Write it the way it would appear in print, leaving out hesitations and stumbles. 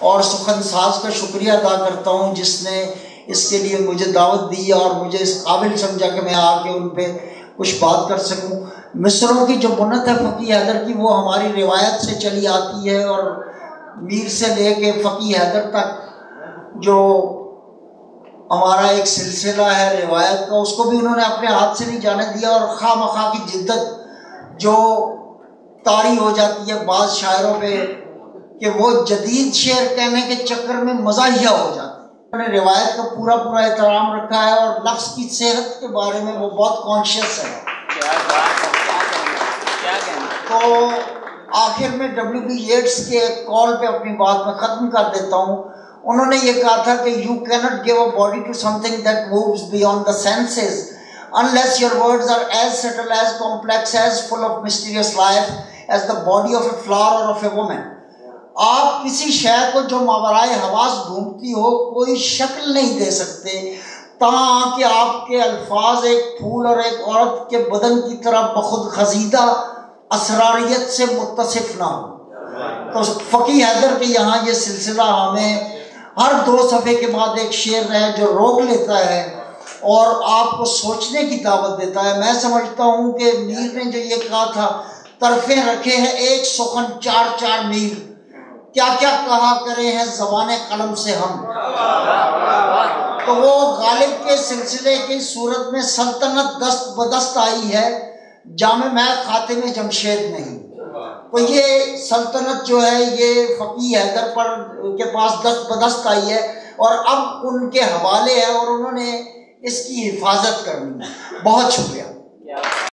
اور سخن ساز کا شکریہ ادا کرتا ہوں جس نے اس کے لیے مجھے دعوت دی اور مجھے اس قابل سمجھا کہ میں آ کے ان پہ کچھ بات کر سکوں۔ مصروں کی جو بنت ہے فقی حیدر کی، وہ ہماری روایت سے چلی آتی ہے، اور میر سے لے کے فقی حیدر تک جو ہمارا ایک سلسلہ ہے روایت کا، اس کو بھی انہوں نے اپنے ہاتھ سے نہیں جانے دیا، اور خواہ مخواہ کی جدت جو طاری ہو جاتی ہے بعض شاعروں پہ کہ وہ جدید شعر کہنے کے چکر میں مزاحیہ ہو جاتے ہیں۔ انہوں نے روایت کا پورا احترام رکھا ہے، اور لفظ کی صحت کے بارے میں وہ بہت کانشیس ہے۔ تو آخر میں WB ییٹس کے کال پہ اپنی بات میں ختم کر دیتا ہوں۔ انہوں نے یہ کہا تھا کہ you cannot give a body to something that moves beyond the senses unless your words are as subtle, as complex, as full of mysterious life as the body of a flower or of a woman۔ آپ کسی شے کو جو ماورائے حواس گھومتی ہو کوئی شکل نہیں دے سکتے تاکہ آپ کے الفاظ ایک پھول اور ایک عورت کے بدن کی طرح بخود خزیدہ اسراریت سے متصف نہ ہو۔ تو فقی حیدر کے یہاں یہ سلسلہ ہمیں ہر 2 صفحے کے بعد ایک شعر ہے جو روک لیتا ہے اور آپ کو سوچنے کی دعوت دیتا ہے۔ میں سمجھتا ہوں کہ میر نے جو یہ کہا تھا، طرفیں رکھے ہیں ایک سخن 4 میل، کیا کیا کہا کرے ہیں زبان قلم سے ہم۔ تو وہ غالب کے سلسلے کی صورت میں سلطنت دست بدست آئی ہے، جامع میں خاتم جمشید نہیں۔ تو یہ سلطنت جو ہے یہ فقی حیدر پر کے پاس دست بدست آئی ہے، اور اب ان کے حوالے ہے اور انہوں نے اس کی حفاظت کرنی ہے۔ بہت شکریہ۔